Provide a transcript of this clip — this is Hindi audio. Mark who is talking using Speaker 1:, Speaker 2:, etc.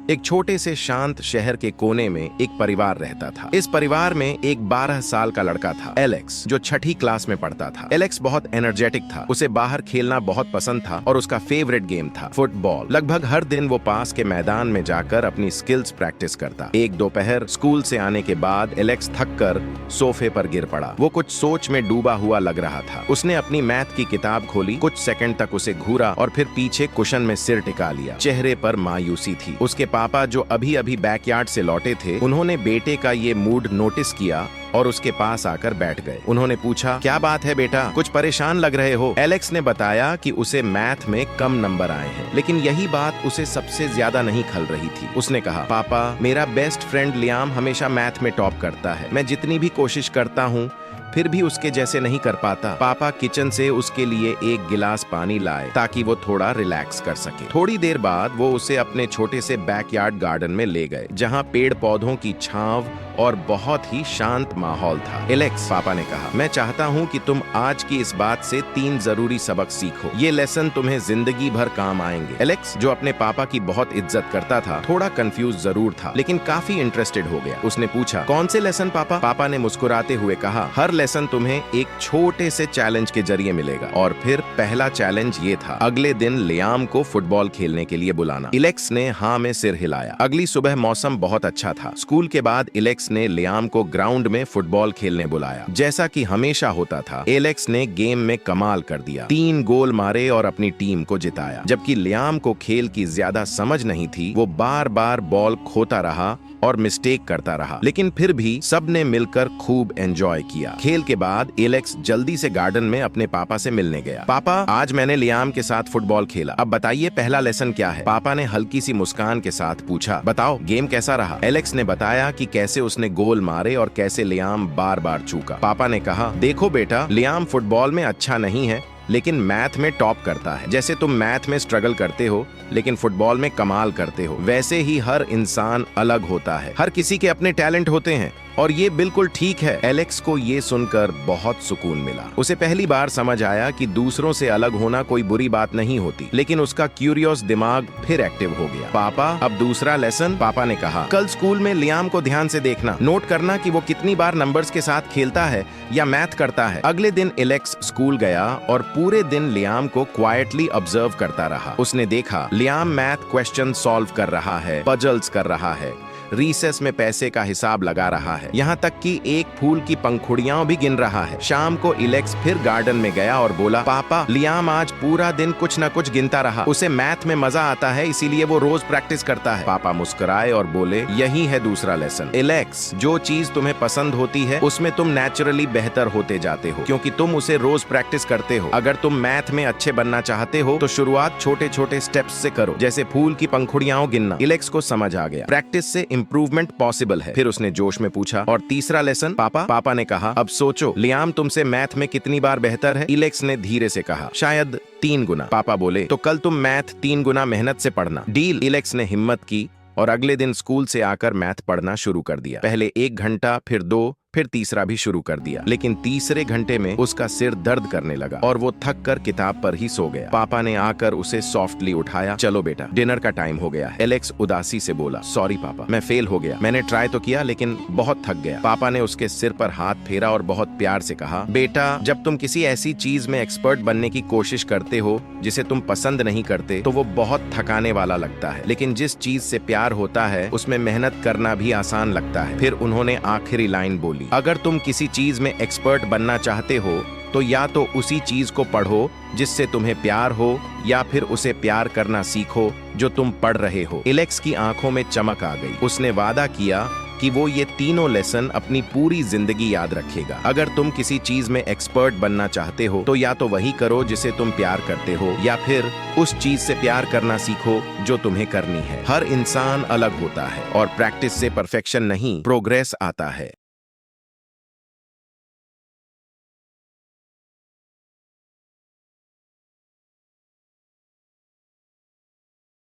Speaker 1: एक छोटे से शांत शहर के कोने में एक परिवार रहता था। इस परिवार में एक 12 साल का लड़का था, एलेक्स, जो छठी क्लास में पढ़ता था। एलेक्स बहुत एनर्जेटिक था, उसे बाहर खेलना बहुत पसंद था और उसका फेवरेट गेम था फुटबॉल। लगभग हर दिन वो पास के मैदान में जाकर अपनी स्किल्स प्रैक्टिस करता। एक दोपहर स्कूल से आने के बाद एलेक्स थक कर सोफे पर गिर पड़ा। वो कुछ सोच में डूबा हुआ लग रहा था। उसने अपनी मैथ की किताब खोली, कुछ सेकंड तक उसे घूरा और फिर पीछे कुशन में सिर टिका लिया। चेहरे पर मायूसी थी। उसके पापा, जो अभी अभी बैकयार्ड से लौटे थे, उन्होंने बेटे का ये मूड नोटिस किया और उसके पास आकर बैठ गए। उन्होंने पूछा, क्या बात है बेटा, कुछ परेशान लग रहे हो? एलेक्स ने बताया कि उसे मैथ में कम नंबर आए हैं, लेकिन यही बात उसे सबसे ज्यादा नहीं खल रही थी। उसने कहा, पापा, मेरा बेस्ट फ्रेंड लियाम हमेशा मैथ में टॉप करता है। मैं जितनी भी कोशिश करता हूँ फिर भी उसके जैसे नहीं कर पाता। पापा किचन से उसके लिए एक गिलास पानी लाए ताकि वो थोड़ा रिलैक्स कर सके। थोड़ी देर बाद वो उसे अपने छोटे से बैकयार्ड गार्डन में ले गए, जहाँ पेड़ पौधों की छांव और बहुत ही शांत माहौल था। एलेक्स, पापा ने कहा, मैं चाहता हूँ कि तुम आज की इस बात से 3 जरूरी सबक सीखो। ये लेसन तुम्हें जिंदगी भर काम आएंगे। एलेक्स, जो अपने पापा की बहुत इज्जत करता था, थोड़ा कंफ्यूज जरूर था, लेकिन काफी इंटरेस्टेड हो गया। उसने पूछा, कौन से लेसन पापा? पापा ने मुस्कुराते हुए कहा, हर लेसन तुम्हें एक छोटे से चैलेंज के जरिए मिलेगा। और फिर पहला चैलेंज ये था, अगले दिन लियाम को फुटबॉल खेलने के लिए बुलाना। एलेक्स ने हाँ में सिर हिलाया। अगली सुबह मौसम बहुत अच्छा था। स्कूल के बाद एलेक्स ने लियाम को ग्राउंड में फुटबॉल खेलने बुलाया। जैसा कि हमेशा होता था, एलेक्स ने गेम में कमाल कर दिया। 3 गोल मारे और अपनी टीम को जिताया। जबकि लियाम को खेल की ज्यादा समझ नहीं थी, वो बार बार बॉल खोता रहा और मिस्टेक करता रहा, लेकिन फिर भी सबने मिलकर खूब एंजॉय किया। खेल के बाद एलेक्स जल्दी से गार्डन में अपने पापा से मिलने गया। पापा, आज मैंने लियाम के साथ फुटबॉल खेला, अब बताइए पहला लेसन क्या है? पापा ने हल्की सी मुस्कान के साथ पूछा, बताओ गेम कैसा रहा? एलेक्स ने बताया कि कैसे उसने गोल मारे और कैसे लियाम बार बार चूका। पापा ने कहा, देखो बेटा, लियाम फुटबॉल में अच्छा नहीं है, लेकिन मैथ में टॉप करता है। जैसे तुम मैथ में स्ट्रगल करते हो लेकिन फुटबॉल में कमाल करते हो, वैसे ही हर इंसान अलग होता है। हर किसी के अपने टैलेंट होते हैं और ये बिल्कुल ठीक है। एलेक्स को ये सुनकर बहुत सुकून मिला। उसे पहली बार समझ आया कि दूसरों से अलग होना कोई बुरी बात नहीं होती, लेकिन उसका क्यूरियस दिमाग फिर एक्टिव हो गया। पापा, अब दूसरा लेसन? पापा ने कहा, कल स्कूल में लियाम को ध्यान से देखना, नोट करना कि वो कितनी बार नंबर्स के साथ खेलता है या मैथ करता है। अगले दिन एलेक्स स्कूल गया और पूरे दिन लियाम को क्वाइटली ऑब्जर्व करता रहा। उसने देखा, लियाम मैथ क्वेश्चन सॉल्व कर रहा है, पजल्स कर रहा है, रीसेस में पैसे का हिसाब लगा रहा है, यहाँ तक कि एक फूल की पंखुड़ियां भी गिन रहा है। शाम को एलेक्स फिर गार्डन में गया और बोला, पापा, लियाम आज पूरा दिन कुछ न कुछ गिनता रहा। उसे मैथ में मजा आता है, इसीलिए वो रोज प्रैक्टिस करता है। पापा मुस्कुराए और बोले, यही है दूसरा लेसन। एलेक्स, जो चीज तुम्हें पसंद होती है उसमें तुम नेचुरली बेहतर होते जाते हो, क्योंकि तुम उसे रोज प्रैक्टिस करते हो। अगर तुम मैथ में अच्छे बनना चाहते हो तो शुरुआत छोटे छोटे स्टेप्स से करो, जैसे फूल की पंखुड़ियां गिनना। एलेक्स को समझ आ गया, प्रैक्टिस से इंप्रूवमेंट पॉसिबल है। फिर उसने जोश में पूछा, और तीसरा लेसन पापा? पापा ने कहा, अब सोचो, लियाम तुमसे मैथ में कितनी बार बेहतर है? एलेक्स ने धीरे से कहा, शायद 3 गुना। पापा बोले, तो कल तुम मैथ 3 गुना मेहनत से पढ़ना। डील। एलेक्स ने हिम्मत की और अगले दिन स्कूल से आकर मैथ पढ़ना शुरू कर दिया। पहले 1 घंटा, फिर 2, फिर तीसरा भी शुरू कर दिया, लेकिन तीसरे घंटे में उसका सिर दर्द करने लगा और वो थक कर किताब पर ही सो गया। पापा ने आकर उसे सॉफ्टली उठाया, चलो बेटा, डिनर का टाइम हो गया है। एलेक्स उदासी से बोला, सॉरी पापा, मैं फेल हो गया। मैंने ट्राई तो किया लेकिन बहुत थक गया। पापा ने उसके सिर पर हाथ फेरा और बहुत प्यार से कहा, बेटा, जब तुम किसी ऐसी चीज में एक्सपर्ट बनने की कोशिश करते हो जिसे तुम पसंद नहीं करते तो वो बहुत थकाने वाला लगता है, लेकिन जिस चीज से प्यार होता है उसमें मेहनत करना भी आसान लगता है। फिर उन्होंने आखिरी लाइन बोली, अगर तुम किसी चीज में एक्सपर्ट बनना चाहते हो तो या तो उसी चीज को पढ़ो जिससे तुम्हें प्यार हो, या फिर उसे प्यार करना सीखो जो तुम पढ़ रहे हो। एलेक्स की आंखों में चमक आ गई। उसने वादा किया कि वो ये तीनों लेसन अपनी पूरी जिंदगी याद रखेगा। अगर तुम किसी चीज में एक्सपर्ट बनना चाहते हो तो या तो वही करो जिसे तुम प्यार करते हो, या फिर उस चीज से प्यार करना सीखो जो तुम्हें करनी है। हर इंसान अलग होता है और प्रैक्टिस से परफेक्शन नहीं, प्रोग्रेस आता है।